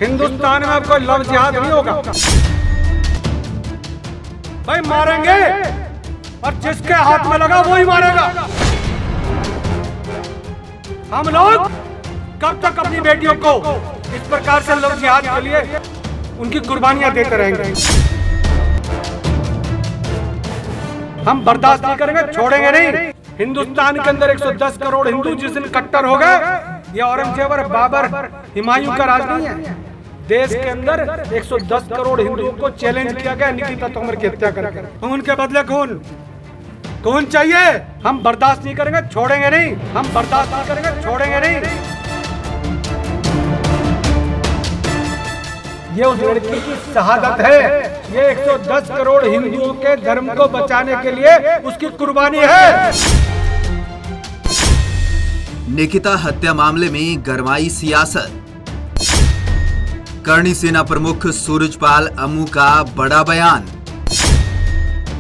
हिंदुस्तान में अब कोई लव जिहाद नहीं होगा। भाई मारेंगे और जिसके हाथ में लगा वो ही मारेगा। हम लोग कब तक अपनी बेटियों को इस प्रकार से लव जिहाद के लिए उनकी कुर्बानियां देते रहेंगे? हम बर्दाश्त नहीं करेंगे, छोड़ेंगे नहीं। हिंदुस्तान के अंदर 110 करोड़ हिंदू जिस दिन कट्टर हो गए, ये औरंगजेब और बाबर हुमायूं का राज नहीं है। देश के अंदर 110 करोड़ हिंदुओं को चैलेंज किया गया निकिता तोमर की हत्या करके। खून के बदले खून चाहिए। हम बर्दाश्त नहीं करेंगे, छोड़ेंगे नहीं। हम बर्दाश्त नहीं करेंगे, छोड़ेंगे नहीं। ये उस लड़की की शहादत है। ये 110 करोड़ हिंदुओं के धर्म को बचाने के लिए उसकी कुर्बानी है। निकिता हत्या मामले में गरमाई सियासत। करणी सेना प्रमुख सूरजपाल अम्मू का बड़ा बयान।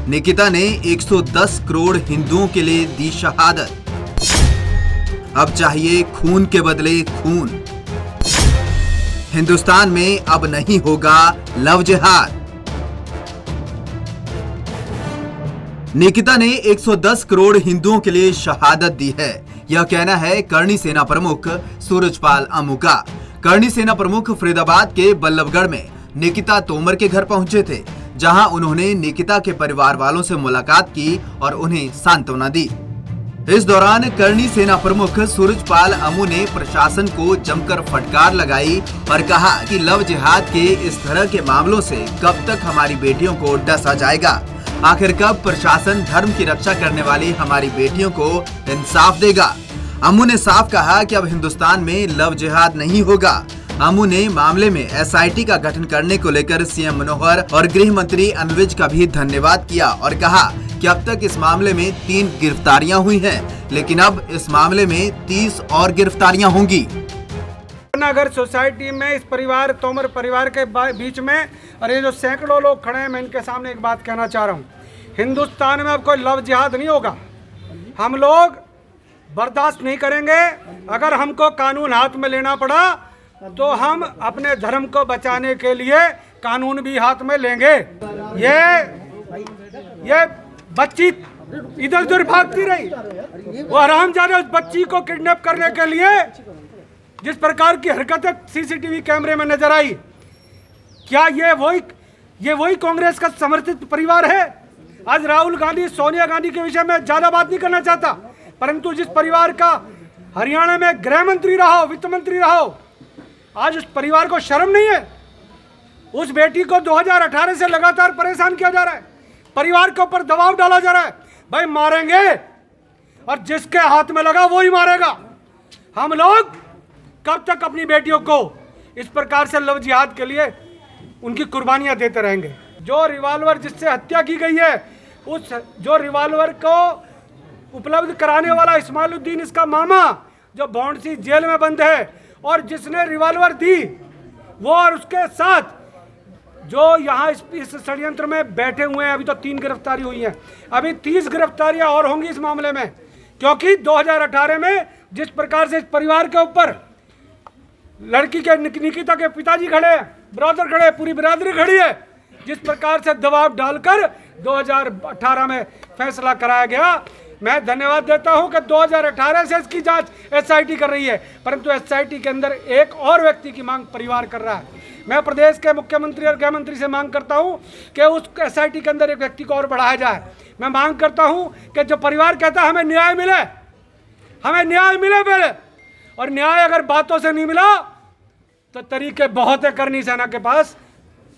निकिता ने 110 करोड़ हिंदुओं के लिए दी शहादत। अब चाहिए खून के बदले खून। हिंदुस्तान में अब नहीं होगा लव जिहाद। निकिता ने 110 करोड़ हिंदुओं के लिए शहादत दी है, यह कहना है करणी सेना प्रमुख सूरजपाल अम्मू का। करणी सेना प्रमुख फरीदाबाद के बल्लभगढ़ में निकिता तोमर के घर पहुंचे थे, जहां उन्होंने निकिता के परिवार वालों से मुलाकात की और उन्हें सांत्वना दी। इस दौरान करणी सेना प्रमुख सूरजपाल अम्मू ने प्रशासन को जमकर फटकार लगाई और कहा कि लव जिहाद के इस तरह के मामलों से कब तक हमारी बेटियों को डसा जाएगा? आखिर कब प्रशासन धर्म की रक्षा करने वाली हमारी बेटियों को इंसाफ देगा? अम्मू ने साफ कहा कि अब हिंदुस्तान में लव जिहाद नहीं होगा। अम्मू ने मामले में एसआईटी का गठन करने को लेकर सीएम मनोहर और गृह मंत्री अनिल विज का भी धन्यवाद किया और कहा कि अब तक इस मामले में 3 गिरफ्तारियां हुई हैं, लेकिन अब इस मामले में 30 और गिरफ्तारियां होंगी। नगर सोसाइटी में इस परिवार तोमर परिवार के बीच में और ये जो सैकड़ों लोग खड़े हैं, मैं इनके सामने एक बात कहना चाह रहा हूँ। हिंदुस्तान में अब कोई लव जिहाद नहीं होगा। हम लोग बर्दाश्त नहीं करेंगे। अगर हमको कानून हाथ में लेना पड़ा तो हम अपने धर्म को बचाने के लिए कानून भी हाथ में लेंगे। ये बच्ची इधर उधर भागती रही, वो हरामजादे उस बच्ची को किडनैप करने के लिए जिस प्रकार की हरकतें सीसीटीवी कैमरे में नजर आई, क्या ये वही कांग्रेस का समर्थित परिवार है? आज राहुल गांधी सोनिया गांधी के विषय में ज्यादा बात नहीं करना चाहता, परंतु जिस परिवार का हरियाणा में गृह मंत्री रहा हो, वित्त मंत्री रहा हो, आज उस परिवार को शर्म नहीं है? उस बेटी को 2018 से लगातार परेशान किया जा रहा है, परिवार के ऊपर दबाव डाला जा रहा है। भाई मारेंगे और जिसके हाथ में लगा वो ही मारेगा। हम लोग कब तक अपनी बेटियों को इस प्रकार से लव जिहाद के लिए उनकी कुर्बानियां देते रहेंगे? जो रिवॉल्वर जिससे हत्या की गई है, उस जो रिवॉल्वर को उपलब्ध कराने वाला इस्माइलुद्दीन, इसका मामा, जो भौंडसी जेल में बंद है, और जिसने रिवॉल्वर दी वो और उसके साथ जो यहाँ इस षड्यंत्र में बैठे हुए हैं, अभी तो 3 गिरफ्तारी हुई हैं, अभी 30 गिरफ्तारियां और होंगी इस मामले में। क्योंकि 2018 में जिस प्रकार से इस परिवार के ऊपर लड़की के निकिता के पिताजी खड़े, ब्रदर खड़े, पूरी बिरादरी खड़ी है, जिस प्रकार से दबाव डालकर 2018 में फैसला कराया गया। मैं धन्यवाद देता हूं कि 2018 से इसकी जांच एसआईटी कर रही है, परंतु एसआईटी के अंदर एक और व्यक्ति की मांग परिवार कर रहा है। मैं प्रदेश के मुख्यमंत्री और गृह मंत्री से मांग करता हूं कि उस एसआईटी के अंदर एक व्यक्ति को और बढ़ाया जाए। मैं मांग करता हूं कि जो परिवार कहता है हमें न्याय मिले पहले, और न्याय अगर बातों से नहीं मिला तो तरीके बहुत है करनी सेना के पास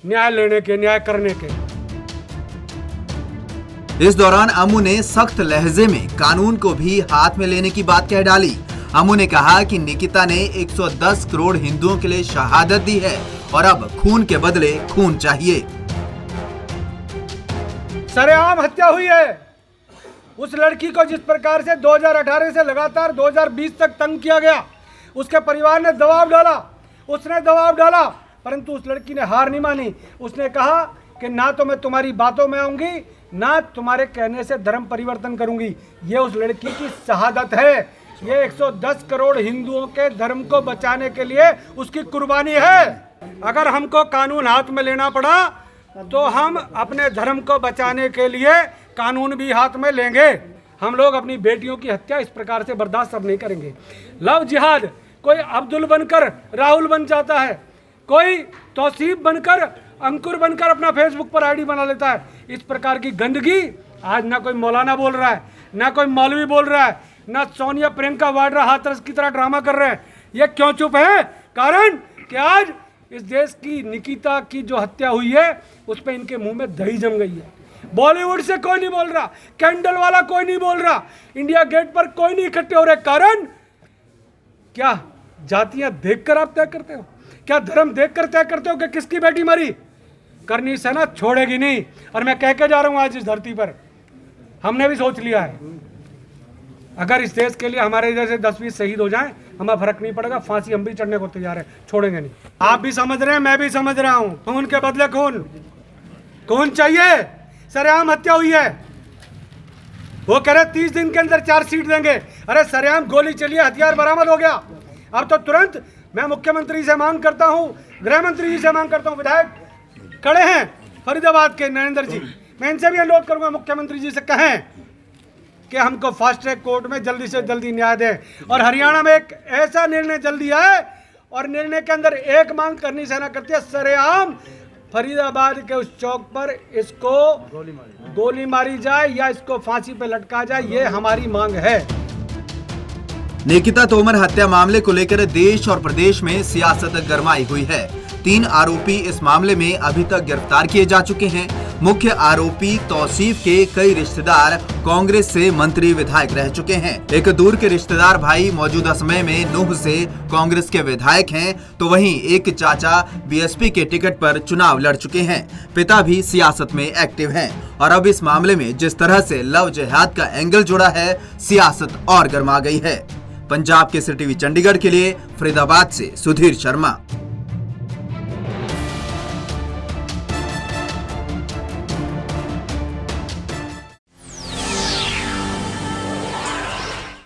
न्याय लेने के, न्याय करने के। इस दौरान अम्मू ने सख्त लहजे में कानून को भी हाथ में लेने की बात कह डाली। अम्मू ने कहा कि निकिता ने 110 करोड़ हिंदुओं के लिए शहादत दी है और अब खून के बदले खून चाहिए। सरेआम हत्या हुई है। उस लड़की को जिस प्रकार से 2018 से लगातार 2020 तक तंग किया गया, उसके परिवार ने दबाव डाला, उसने दबाव डाला, परंतु उस लड़की ने हार नहीं मानी। उसने कहा कि ना तो मैं तुम्हारी बातों में आऊंगी, ना तुम्हारे कहने से धर्म परिवर्तन करूंगी। ये उस लड़की की शहादत है। ये 110 करोड़ हिंदुओं के धर्म को बचाने के लिए उसकी कुर्बानी है। अगर हमको कानून हाथ में लेना पड़ा तो हम अपने धर्म को बचाने के लिए कानून भी हाथ में लेंगे। हम लोग अपनी बेटियों की हत्या इस प्रकार से बर्दाश्त अब नहीं करेंगे। लव जिहाद, कोई अब्दुल बनकर राहुल बन जाता है, कोई तौसीफ बनकर अंकुर बनकर अपना फेसबुक पर आईडी बना लेता है। इस प्रकार की गंदगी आज ना कोई मौलाना बोल रहा है, ना कोई मौलवी बोल रहा है, ना सोनिया प्रियंका वाड्रा हाथरस की तरह ड्रामा कर रहे हैं। ये क्यों चुप है? कारण कि आज इस देश की निकिता की जो हत्या हुई है उस पर इनके मुंह में दही जम गई है। बॉलीवुड से कोई नहीं बोल रहा, कैंडल वाला कोई नहीं बोल रहा, इंडिया गेट पर कोई नहीं इकट्ठे हो रहे। कारण क्या जातियां देखकर आप तय करते हो? क्या धर्म देखकर तय करते हो कि किसकी बेटी मरी? करनी सेना छोड़ेगी नहीं। और मैं कह के जा रहा हूं आज इस धरती पर, हमने भी सोच लिया है, अगर इस देश के लिए हमारे इधर से 10-20 शहीद हो जाएं, हमें फर्क नहीं पड़ेगा, फांसी हम भी चढ़ने को तैयार है, छोड़ेंगे नहीं। आप भी समझ रहे हैं, मैं भी समझ रहा हूं। खून के बदले खून, खून चाहिए। सरेआम हत्या हुई है, वो कह रहे 30 दिन के अंदर चार्जशीट देंगे। अरे सरेआम गोली चली है, हथियार बरामद हो गया। अब तो तुरंत मैं मुख्यमंत्री से मांग करता हूं, गृह मंत्री जी से मांग करता हूं, विधायक खड़े हैं फरीदाबाद के नरेंद्र जी, मैं इनसे भी अनुरोध करूंगा मुख्यमंत्री जी से कहें कि हमको फास्ट ट्रैक कोर्ट में जल्दी से जल्दी न्याय दें। और हरियाणा में एक ऐसा निर्णय जल्दी आए, और निर्णय के अंदर एक मांग करनी सेना करती है, सरेआम फरीदाबाद के उस चौक पर इसको गोली मारी जाए या इसको फांसी पे लटका जाए, ये हमारी मांग है। निकिता तोमर हत्या मामले को लेकर देश और प्रदेश में सियासत गरमाई हुई है। 3 आरोपी इस मामले में अभी तक गिरफ्तार किए जा चुके हैं। मुख्य आरोपी तौसीफ के कई रिश्तेदार कांग्रेस से मंत्री विधायक रह चुके हैं। एक दूर के रिश्तेदार भाई मौजूदा समय में नूह से कांग्रेस के विधायक हैं, तो वहीं एक चाचा बीएसपी के टिकट पर चुनाव लड़ चुके हैं। पिता भी सियासत में एक्टिव हैं और अब इस मामले में जिस तरह से लव जिहाद का एंगल जुड़ा है, सियासत और गर्मा गई है। पंजाब केसरी टीवी चंडीगढ़ के लिए फरीदाबाद से सुधीर शर्मा।